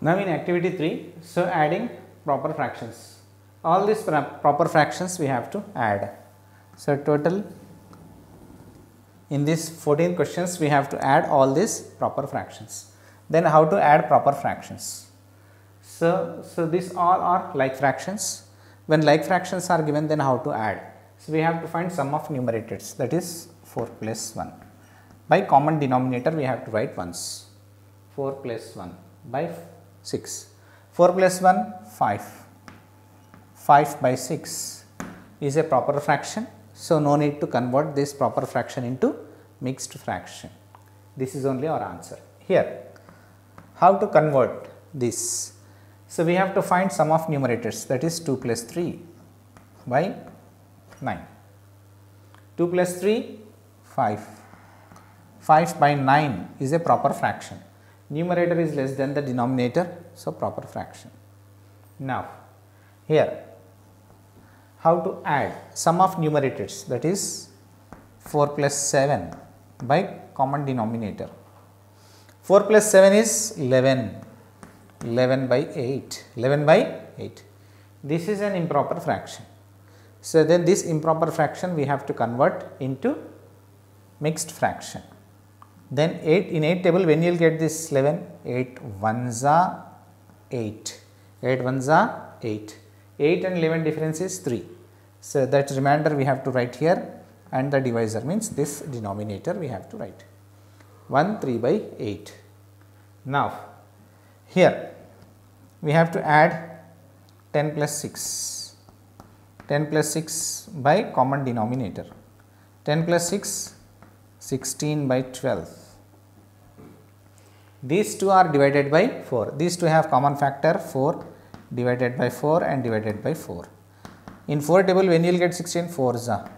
Now in activity 3, so adding proper fractions. All these proper fractions we have to add. So total in these 14 questions we have to add all these proper fractions. Then how to add proper fractions? So these all are like fractions. When like fractions are given, then how to add? So we have to find sum of numerators, that is 4 plus 1. By common denominator we have to write ones. 4 plus 1 by 6. 4 plus 1 5. 5 by 6 is a proper fraction. So no need to convert this proper fraction into mixed fraction. This is only our answer. Here, how to convert this? So we have to find sum of numerators, that is 2 plus 3 by 9. 2 plus 3 5. 5 by 9 is a proper fraction. Numerator is less than the denominator, so proper fraction. Now here, how to add sum of numerators, that is 4 plus 7 by common denominator. 4 plus 7 is 11. 11 by 8. 11 by 8. This is an improper fraction. So then this improper fraction we have to convert into mixed fraction. Then 8 in 8 table, when you will get this 11, 8 ones are 8. 8 ones are 8. 8 and 11 difference is 3. So that remainder we have to write here, and the divisor means this denominator we have to write. 1 3 by 8. Now here we have to add 10 plus 6. 10 plus 6 by common denominator. 10 plus 6 16 by 12. These two are divided by 4. These two have common factor 4 divided by 4 and divided by 4. In 4 table, when you will get 16, 4 is a.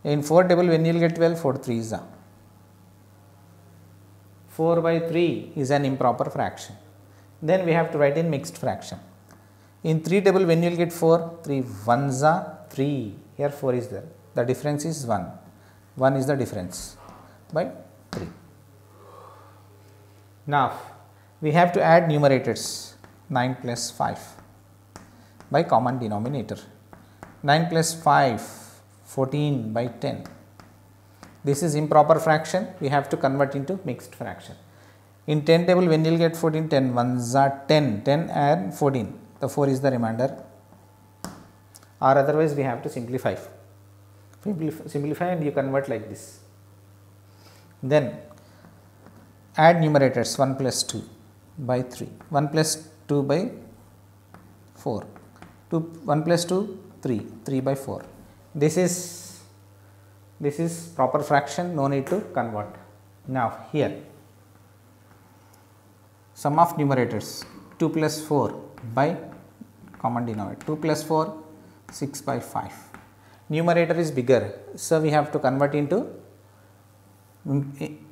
In 4 table, when you will get 12, 4 3 is a. 4 by 3 is an improper fraction. Then we have to write in mixed fraction. In 3 table, when you will get 4, 3 ones are 3. Here 4 is there. The difference is 1. 1 is the difference by 3. Now we have to add numerators. 9 plus 5 by common denominator. 9 plus 5 14 by 10. This is improper fraction, we have to convert into mixed fraction. In 10 table, when you will get 14, 10 ones are 10. 10 and 14. The 4 is the remainder, or otherwise we have to simplify. Simplify and you convert like this. Then add numerators. 1 plus 2 by 3. 1 plus 2 by 4. 1 plus 2 3. 3 by 4. This is proper fraction, no need to convert. Now here, sum of numerators. 2 plus 4 by common denominator. 2 plus 4 6 by 5. Numerator is bigger, so we have to convert into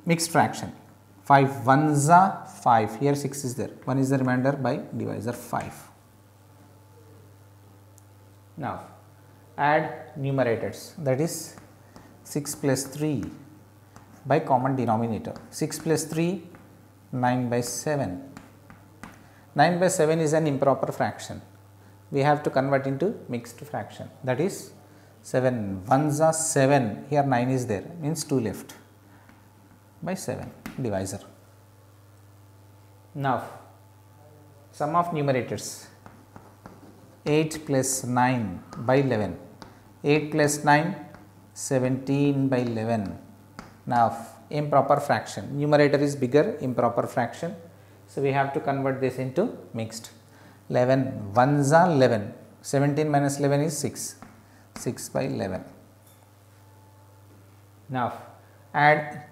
mixed fraction. 5 ones are 5. Here 6 is there. 1 is the remainder by divisor 5. Now add numerators, that is 6 plus 3 by common denominator. 6 plus 3 9 by 7. 9 by 7 is an improper fraction. We have to convert into mixed fraction, that is 7 ones are 7. Here 9 is there, means 2 left by 7 divisor. Now sum of numerators. 8 plus 9 by 11. 8 plus 9 17 by 11. Now improper fraction, numerator is bigger, improper fraction, so we have to convert this into mixed. 11 ones are 11. 17 minus 11 is 6. 6 by 11. Now add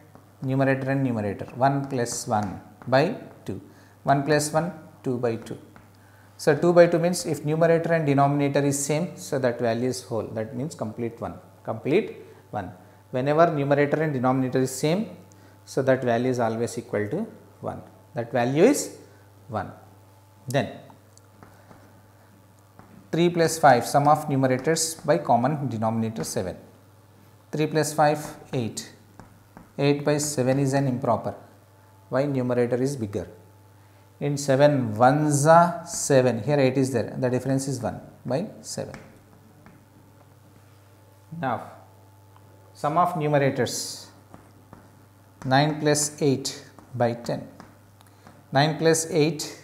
numerator and numerator. 1 plus 1 by 2. 1 plus 1 2 by 2. So 2 by 2 means if numerator and denominator is same, so that value is whole, that means complete 1. Complete 1. Whenever numerator and denominator is same, so that value is always equal to 1. That value is 1. Then 3 plus 5, sum of numerators by common denominator 7. 3 plus 5 8. 8 by 7 is an improper. Why? Numerator is bigger. In 7 ones are 7, here 8 is there, the difference is 1 by 7. Now, sum of numerators, 9 plus 8 by 10, 9 plus 8,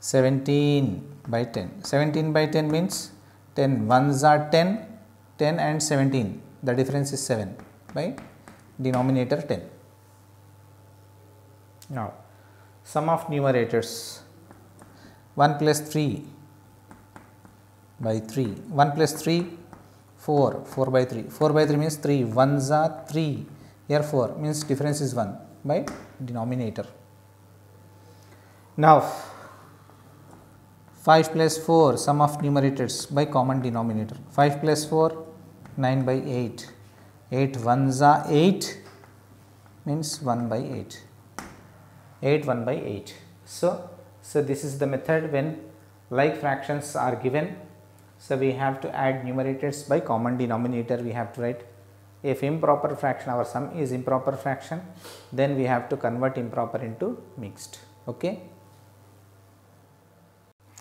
17 by 10, 17 by 10 means 10 ones are 10, 10 and 17, the difference is 7 by denominator 10. Now, sum of numerators, 1 plus 3 by 3, 1 plus 3, 4, 4 by 3, 4 by 3 means 3, ones are 3, here 4 means difference is 1 by denominator. Now, 5 plus 4, sum of numerators by common denominator, 5 plus 4, 9 by 8, 8 ones are 8 means 1 by 8, 8 1 by 8. So this is the method when like fractions are given. So we have to add numerators by common denominator. We have to write, if improper fraction, our sum is improper fraction, then we have to convert improper into mixed. Okay.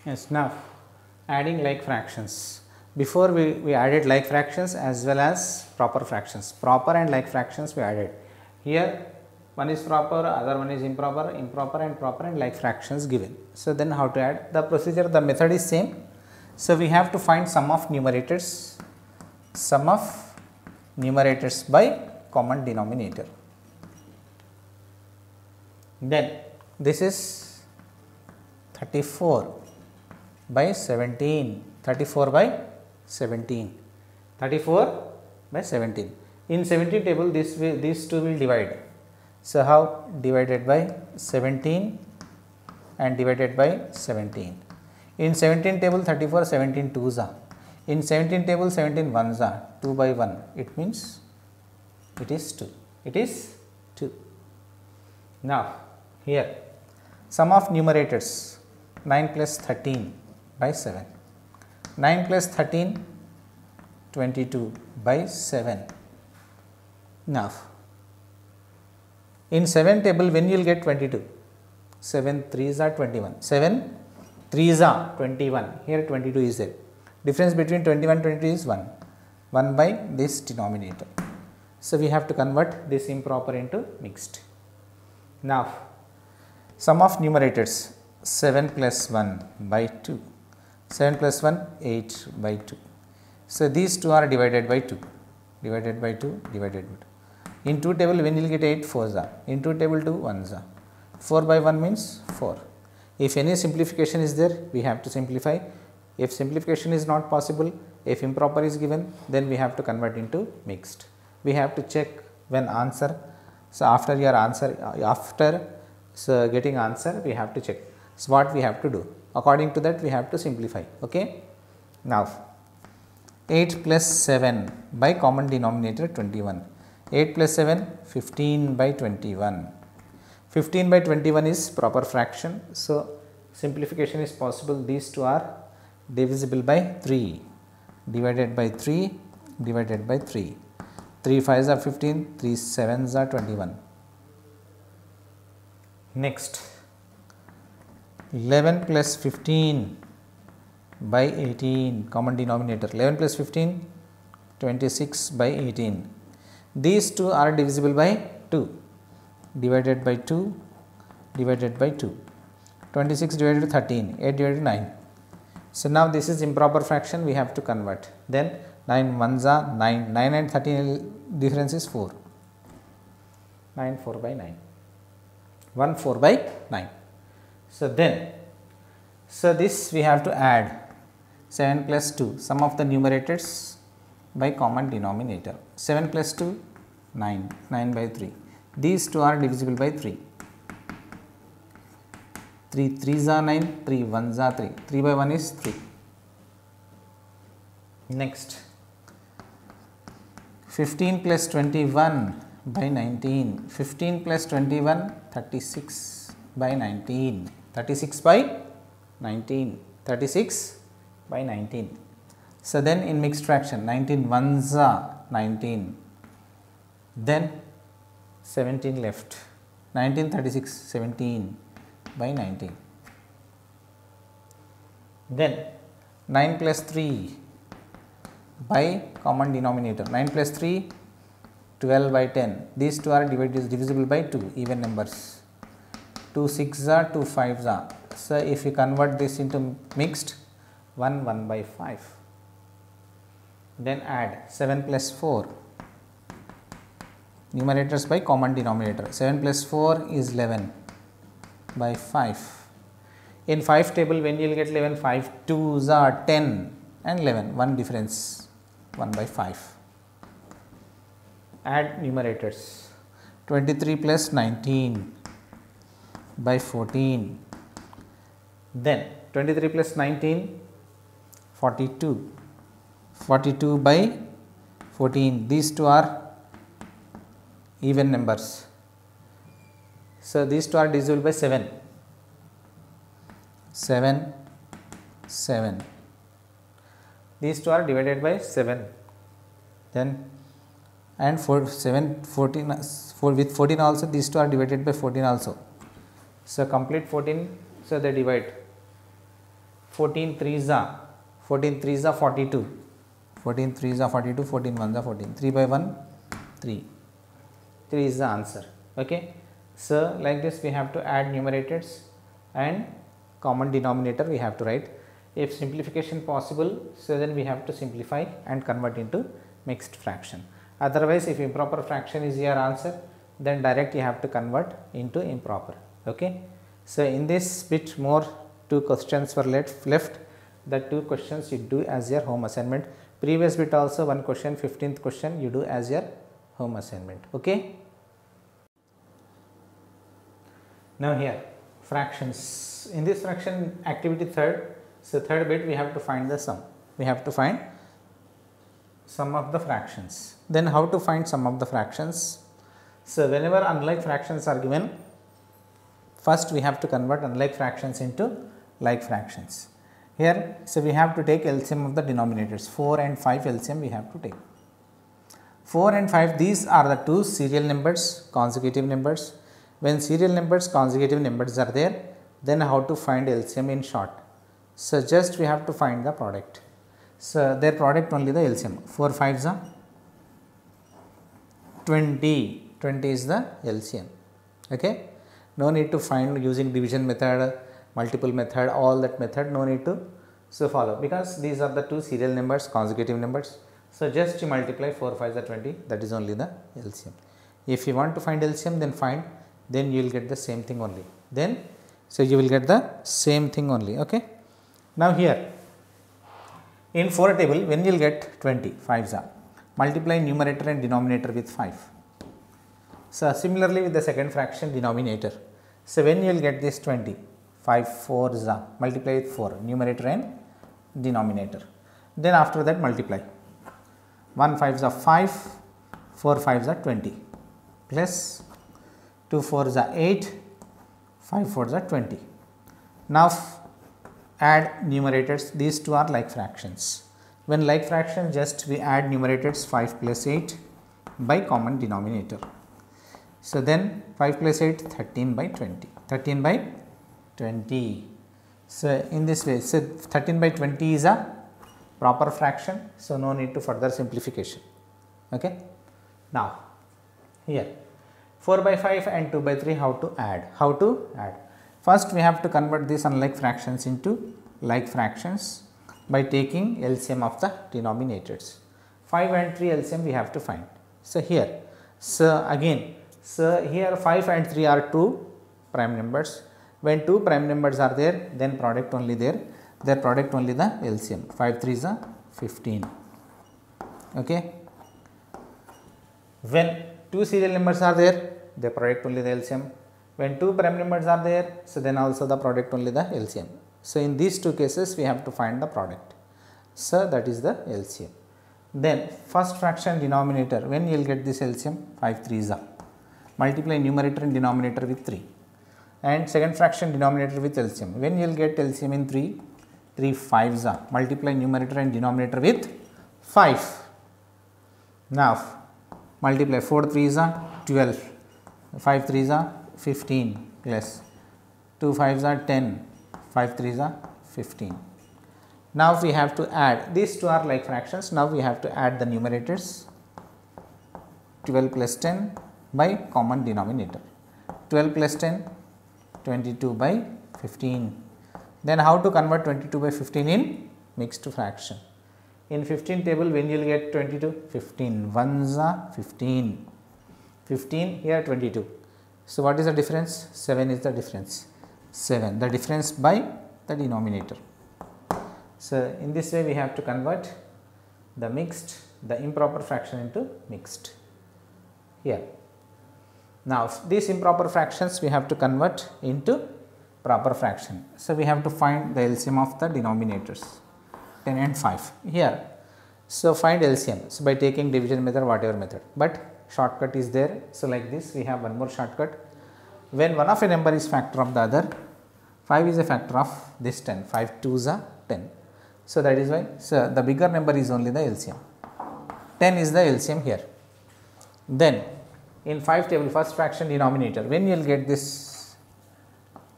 Yes, now adding like fractions. Before we added like fractions as well as proper fractions. Proper and like fractions we added. Here one is proper, other one is improper, improper and proper and like fractions given. So then how to add? The procedure, the method is same. So we have to find sum of numerators by common denominator. Then this is 34 by 17, 34 by 17, 34 by 17. In 17 table these two will divide. So how? Divided by 17 and divided by 17. In 17 table 34, 17 2s are. In 17 table 17 1s are, 2 by 1, it means it is 2. It is 2. Now here sum of numerators, 9 plus 13 by 7, 9 plus 13, 22 by 7. Now in 7 table when you will get 22, 7 3s are 21, 7 3s are 21, here 22 is there. Difference between 21 and 22 is 1, 1 by this denominator. So we have to convert this improper into mixed. Now sum of numerators, 7 plus 1 by 2, 7 plus 1, 8 by 2. So these two are divided by 2, divided by 2, divided by 2. In 2 table when you will get 8 4s are, in 2 table 2 1s are, 4 by 1 means 4. If any simplification is there, we have to simplify. If simplification is not possible, if improper is given, then we have to convert into mixed. We have to check when answer. So after your answer, getting answer, we have to check. So what we have to do? According to that, we have to simplify. Okay. Now 8 plus 7 by common denominator 21. 8 plus 7, 15 by 21. 15 by 21 is proper fraction. So simplification is possible. These two are divisible by 3, divided by 3, divided by 3. 3 5s are 15, 3 7s are 21. Next, 11 plus 15 by 18, common denominator, 11 plus 15, 26 by 18. These two are divisible by 2, divided by 2, divided by 2. 26 divided to 13, 8 divided to 9. So now this is improper fraction, we have to convert. Then 9 ones are 9, 9 and 13 difference is 4, 9 4 by 9, 1 4 by 9. So then, this we have to add 7 plus 2, sum of the numerators by common denominator. 7 plus 2, 9, 9 by 3. These two are divisible by 3. 3 3s are 9, 3 1s are 3. 3 by 1 is 3. Next, 15 plus 21 by 19. 15 plus 21, 36 by 19. 36 by 19. 36 by 19. So then in mixed fraction, 19 ones are 19. Then 17 left. 19, 36, 17. by 19. Then 9 plus 3 by common denominator, 9 plus 3 12 by 10, these two are divisible by 2 even numbers, 2 6 are 2 5 are. So, if you convert this into mixed, 1 by 5. Then add 7 plus 4, numerators by common denominator, 7 plus 4 is 11 by 5. In 5 table, when you will get 11, 5 2s are 10 and 11, one difference, 1 by 5. Add numerators, 23 plus 19 by 14, then 23 plus 19, 42, 42 by 14, these two are even numbers. So, these two are divisible by 7, 7, 7, these two are divided by 7, then and for 7 14 with 14 also, these two are divided by 14 also. So, complete 14, so they divide, 14 3s are 42, 14 3s are 42, 14 1s are 14, 3 by 1 3, 3 is the answer. Okay. So, like this we have to add numerators and common denominator we have to write. If simplification possible, so then we have to simplify and convert into mixed fraction. Otherwise, if improper fraction is your answer, then direct you have to convert into improper. Okay. So, in this bit more 2 questions were left. The 2 questions you do as your home assignment. Previous bit also 1 question, 15th question you do as your home assignment. Okay. Now here fractions. In this fraction activity third, so third bit we have to find the sum. We have to find sum of the fractions. Then how to find sum of the fractions? So, whenever unlike fractions are given, first we have to convert unlike fractions into like fractions. Here, so we have to take LCM of the denominators, 4 and 5 LCM we have to take. 4 and 5, these are the two serial numbers, consecutive numbers. When serial numbers, consecutive numbers are there, then how to find LCM in short? So, just we have to find the product. So, their product only the LCM, 4 5s are 20, 20 is the LCM. Okay. No need to find using division method, multiple method, all that method no need to follow, because these are the two serial numbers, consecutive numbers. So, just you multiply 4 5s are 20, that is only the LCM. If you want to find LCM, then you will get the same thing only. Then, so you will get the same thing only. Okay. Now, here in 4 table, when you will get 20, 5s are, multiply numerator and denominator with 5. So, similarly with the second fraction denominator. So, when you will get this 20, 5 4s are, multiply with 4, numerator and denominator. Then after that multiply, 1 5s are 5, 4 5s are 20, plus 2 4s are 8, 5 4s are 20. Now, add numerators, these two are like fractions. When like fractions, just we add numerators 5 plus 8 by common denominator. So, then 5 plus 8 13 by 20, 13 by 20. So, in this way, so 13 by 20 is a proper fraction. So, no need to further simplification. Okay. Now, here 4 by 5 and 2 by 3, how to add? How to add? First, we have to convert these unlike fractions into like fractions by taking LCM of the denominators. 5 and 3 LCM we have to find. So, here, so again, so here 5 and 3 are 2 prime numbers. When 2 prime numbers are there, then product only there, their product only the LCM, 5 3s are 15. Okay. When 2 serial numbers are there, the product only the LCM. When 2 prime numbers are there, so then also the product only the LCM. So, in these 2 cases we have to find the product. So, that is the LCM. Then first fraction denominator, when you will get this LCM, 5 3s are, multiply numerator and denominator with 3, and second fraction denominator with LCM. When you will get LCM in 3, 3 5s are, multiply numerator and denominator with 5. Now, multiply 4 3s are 12, 5 3s are 15, plus 2 5s are 10, 5 3s are 15. Now we have to add, these two are like fractions, now we have to add the numerators. 12 plus 10 by common denominator. 12 plus 10, 22 by 15. Then how to convert 22 by 15 in mixed fraction? In 15 table, when you will get 22? 15 ones are 15. 15 here 22. So what is the difference? 7 is the difference. 7, the difference by the denominator. So in this way we have to convert the mixed, the improper fraction into mixed here. Now these improper fractions we have to convert into proper fraction. So we have to find the LCM of the denominators 10 and 5 here. So find LCM, so by taking division method, whatever method, but shortcut is there. So like this we have one more shortcut. When one of a number is factor of the other, 5 is a factor of this 10, 5 2s are 10. So that is why, so the bigger number is only the LCM, 10 is the LCM here. Then in 5 table, first fraction denominator, when you will get this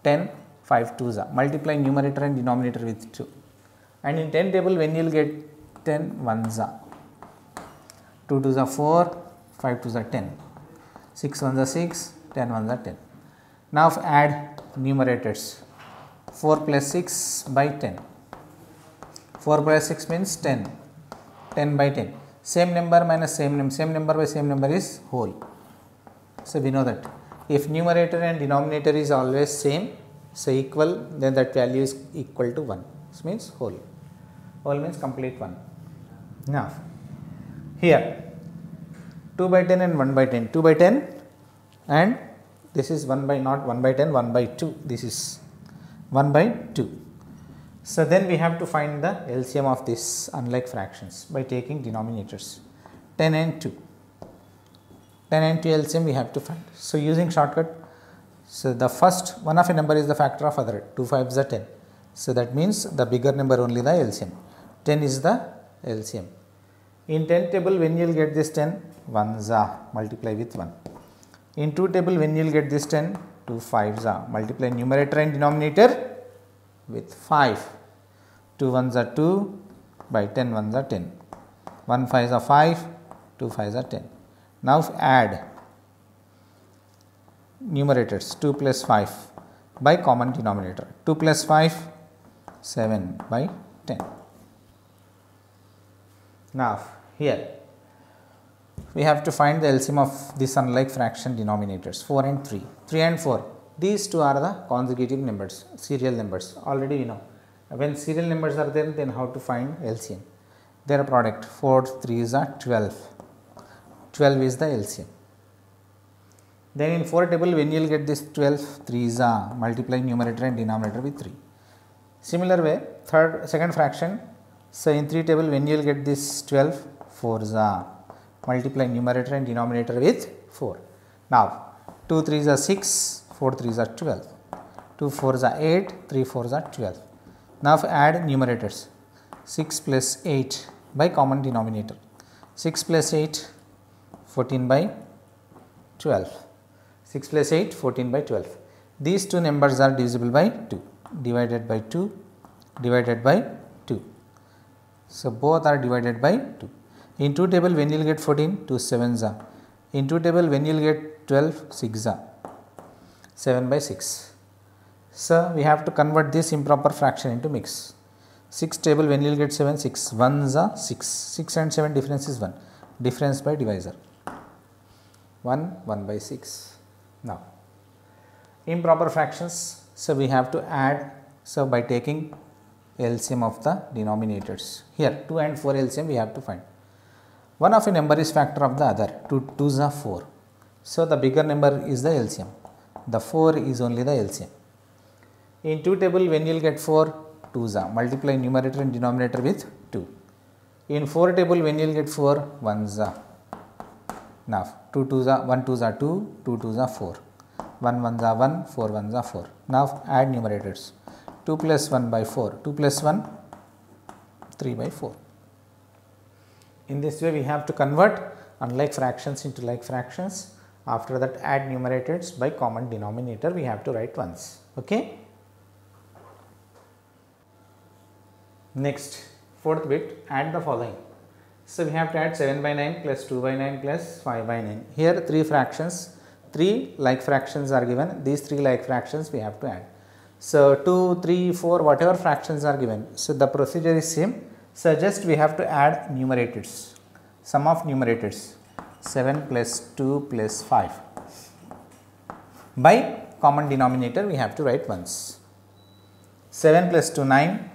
10, 5 2s are, multiply numerator and denominator with 2. And in 10 table, when you will get 10 1s are, 2 2s are 4, 5 2s are 10, 6 1s are 6, 10 1s are 10. Now add numerators, 4 plus 6 by 10, 4 plus 6 means 10, 10 by 10, same number minus same number by same number is whole. So we know that if numerator and denominator is always same, so equal, then that value is equal to 1, this means whole, whole means complete 1. Now here 2 by 10 and 1 by 10, 2 by 10 and this is 1 by, not 1 by 10, 1 by 2, this is 1 by 2. So then we have to find the LCM of this unlike fractions by taking denominators 10 and 2. 10 and 2 LCM we have to find. So using shortcut, so the first one of a number is the factor of other, 2 5s are 10. So that means the bigger number only the LCM, 10 is the LCM. In 10 table, when you will get this 10, 1s are, multiply with 1. In 2 table, when you will get this 10, 2 5s are, multiply numerator and denominator with 5. 2 1s are 2 by 10 1s are 10. 1 5s are 5, 2 5s are 10. Now add numerators 2 plus 5 by common denominator. 2 plus 5, 7 by 10. Now here we have to find the LCM of this unlike fraction denominators 4 and 3. 3 and 4. These two are the consecutive numbers, serial numbers. Already we know. When serial numbers are there, then how to find LCM? Their product 4 3s are 12. 12 is the LCM. Then in 4 table, when you will get this 12 3s are, multiply numerator and denominator with 3. Similar way, second fraction. So in 3 table, when you will get this 12 4s are, multiply numerator and denominator with 4. Now 2 3s are 6, 4 3s are 12, 2 4s are 8, 3 4s are 12. Now add numerators 6 plus 8 by common denominator, 6 plus 8 14 by 12, 6 plus 8 14 by 12. These two numbers are divisible by 2, divided by 2, divided by 2. So both are divided by 2. In 2 table, when you will get 14, 2 7s are. In 2 table, when you will get 12, 6 are, 7 by 6. So we have to convert this improper fraction into mix. 6 table, when you will get 7, 6 1s are 6, 6 and 7 difference is 1, difference by divisor 1 by 6. Now improper fractions, so we have to add, so by taking LCM of the denominators, here 2 and 4 LCM we have to find. One of a number is factor of the other, 2 2s are 4, so the bigger number is the LCM, the 4 is only the LCM. In 2 table, when you will get 4 2s are, multiply numerator and denominator with 2. In 4 table, when you will get 4 1s are. Now 2 2s are, 1 2s are 2, 2 2s are 4, 1 1s are 1, 4 1s are 4. Now add numerators, 2 plus 1 by 4, 2 plus 1 3 by 4. In this way we have to convert unlike fractions into like fractions After that, add numerators by common denominator we have to write once. Okay. Next, fourth bit, add the following. So we have to add 7 by 9 plus 2 by 9 plus 5 by 9. Here 3 fractions, 3 like fractions are given. These 3 like fractions we have to add. So 2, 3, 4, whatever fractions are given. So the procedure is same. So just we have to add numerators. Sum of numerators 7 plus 2 plus 5. By common denominator we have to write once. 7 plus 2 9.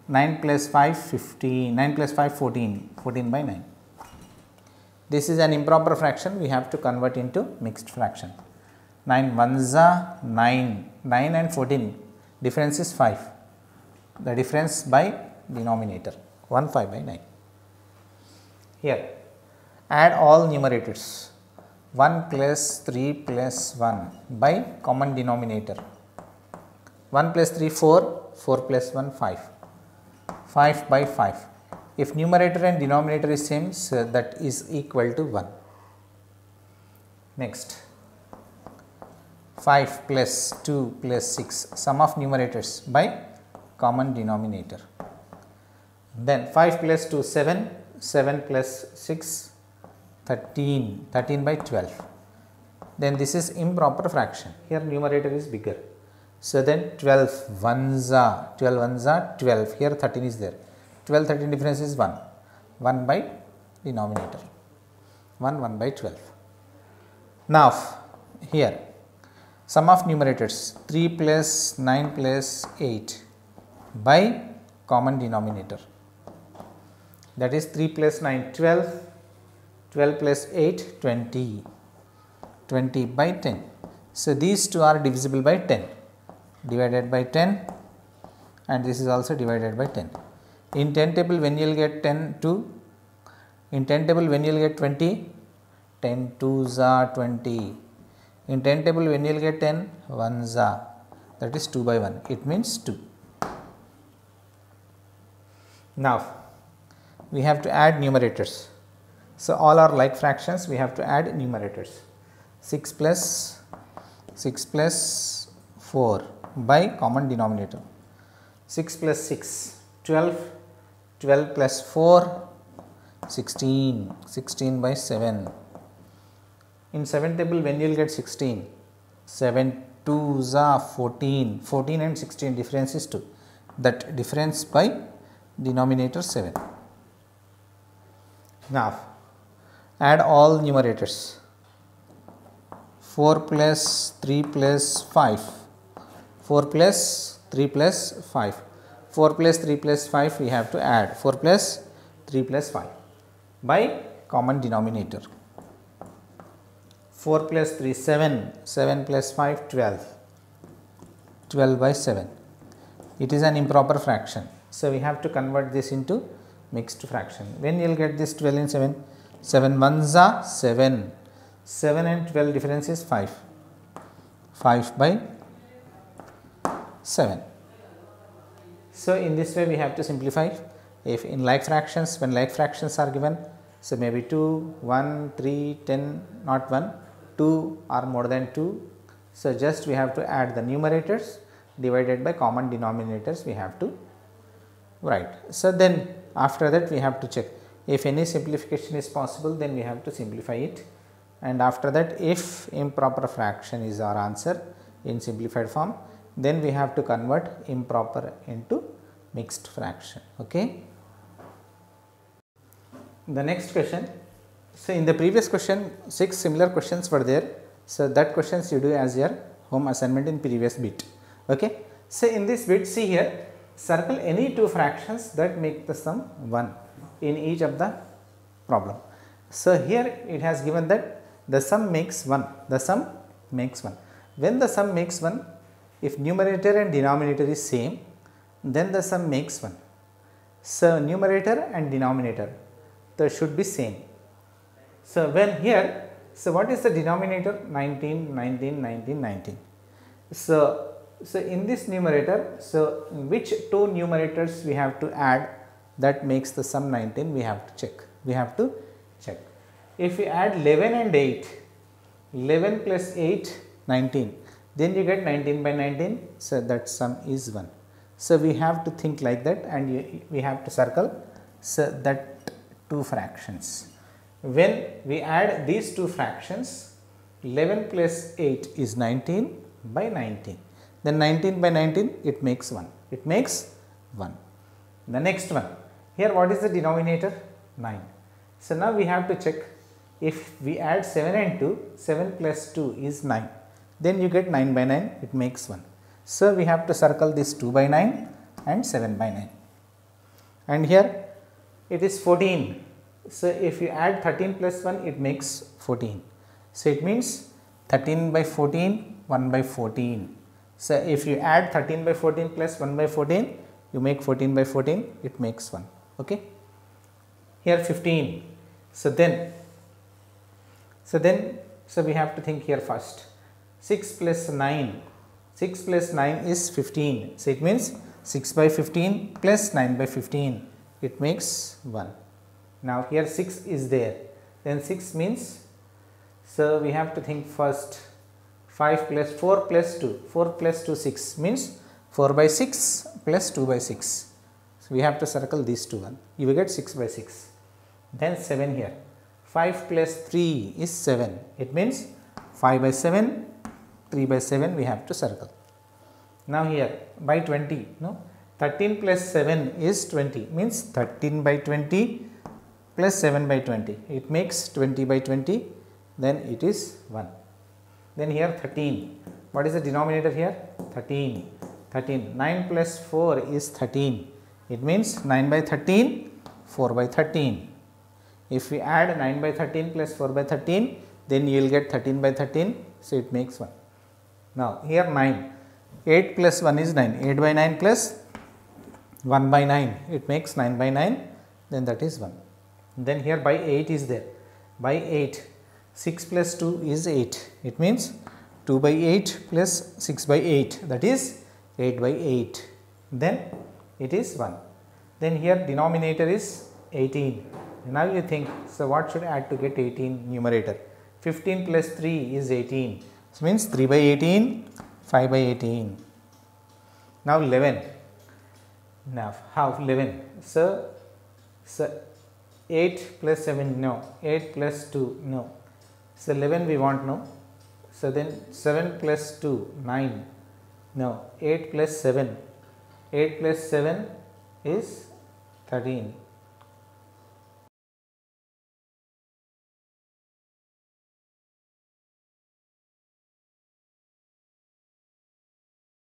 9 plus 5 15, 9 plus 5 14, 14 by 9. This is an improper fraction, we have to convert into mixed fraction. 9 ones are 9, 9 and 14, difference is 5. The difference by denominator, 1 5 by 9. Here, add all numerators, 1 plus 3 plus 1 by common denominator. 1 plus 3 4, 4 plus 1 5. 5 by 5. If numerator and denominator is same, so that is equal to 1. Next, 5 plus 2 plus 6, sum of numerators by common denominator. Then 5 plus 2 7, 7 plus 6 13, 13 by 12. Then this is improper fraction, here numerator is bigger. So then 12 ones are 12, here 13 is there, 12 13 difference is 1, 1 by denominator, 1 by 12. Now here sum of numerators 3 plus 9 plus 8 by common denominator, that is 3 plus 9 12, 12 plus 8 20, 20 by 10. So these two are divisible by 10. Divided by 10 and this is also divided by 10. In 10 table when you will get 10 2, in 10 table when you will get 20, 10 2s are 20. In 10 table when you will get 10 1s are, that is 2 by 1, it means 2. Now we have to add numerators. So all are like fractions, we have to add numerators. 6 plus 4 by common denominator. 6 plus 6 12, 12 plus 4 16, 16 by 7. In 7 table when you will get 16, 7 2s are 14, 14 and 16 difference is 2, that difference by denominator 7. Now add all numerators. 4 plus 3 plus 5, 4 plus 3 plus 5, 4 plus 3 plus 5 we have to add, 4 plus 3 plus 5 by common denominator. 4 plus 3 7, 7 plus 5 12, 12 by 7. It is an improper fraction, so we have to convert this into mixed fraction. When you will get this 12 in 7, 7 ones are 7, 7 and 12 difference is 5, 5 by 7. So in this way we have to simplify. If in like fractions, when like fractions are given, so maybe 2, 1, 3, 10, not 1, 2 or more than 2. So just we have to add the numerators divided by common denominators we have to write. So then after that we have to check if any simplification is possible, then we have to simplify it, and after that if improper fraction is our answer in simplified form, then we have to convert improper into mixed fraction. Okay. The next question, so in the previous question 6 similar questions were there, so that questions you do as your home assignment in previous bit. Okay. So in this bit, see here, circle any two fractions that make the sum 1 in each of the problem. So here it has given that the sum makes 1, the sum makes 1. When the sum makes 1, if numerator and denominator is same, then the sum makes 1. So numerator and denominator, they should be same. So when here, so what is the denominator? 19, 19, 19, 19. So in this numerator, so which two numerators we have to add that makes the sum 19, we have to check. We have to check. If we add 11 and 8, 11 plus 8, 19. Then you get 19 by 19. So that sum is 1. So we have to think like that, and we have to circle so that two fractions. When we add these two fractions, 11 plus 8 is 19 by 19. Then 19 by 19, it makes 1. It makes 1. The next one, here what is the denominator? 9. So now we have to check, if we add 7 and 2, 7 plus 2 is 9. Then you get 9 by 9, it makes 1. So we have to circle this 2 by 9 and 7 by 9. And here it is 14. So if you add 13 plus 1, it makes 14. So it means 13 by 14, 1 by 14. So if you add 13 by 14 plus 1 by 14, you make 14 by 14, it makes 1. Okay. Here 15. So we have to think here first. 6 plus 9. 6 plus 9 is 15. So it means 6 by 15 plus 9 by 15. It makes 1. Now here 6 is there. Then 6 means, so we have to think first. 5 plus 4 plus 2. 4 plus 2, 6 means 4 by 6 plus 2 by 6. So we have to circle these two one. You will get 6 by 6. Then 7 here. 5 plus 3 is 7. It means 5 by 7, 3 by 7 we have to circle. Now here by 20, no, 13 plus 7 is 20, means 13 by 20 plus 7 by 20. It makes 20 by 20, then it is 1. Then here 13. What is the denominator here? 13. 13. 9 plus 4 is 13. It means 9 by 13, 4 by 13. If we add 9 by 13 plus 4 by 13, then you will get 13 by 13. So it makes 1. Now here 9. 8 plus 1 is 9. 8 by 9 plus 1 by 9. It makes 9 by 9. Then that is 1. Then here by 8 is there. By 8. 6 plus 2 is 8. It means 2 by 8 plus 6 by 8. That is 8 by 8. Then it is 1. Then here denominator is 18. Now you think, so what should I add to get 18 numerator? 15 plus 3 is 18. So means 3 by 18, 5 by 18. Now 11. Now how 11? So 8 plus 7, no. 8 plus 2, no. So 11 we want, no. So then 7 plus 2, 9. No. 8 plus 7. 8 plus 7 is 13.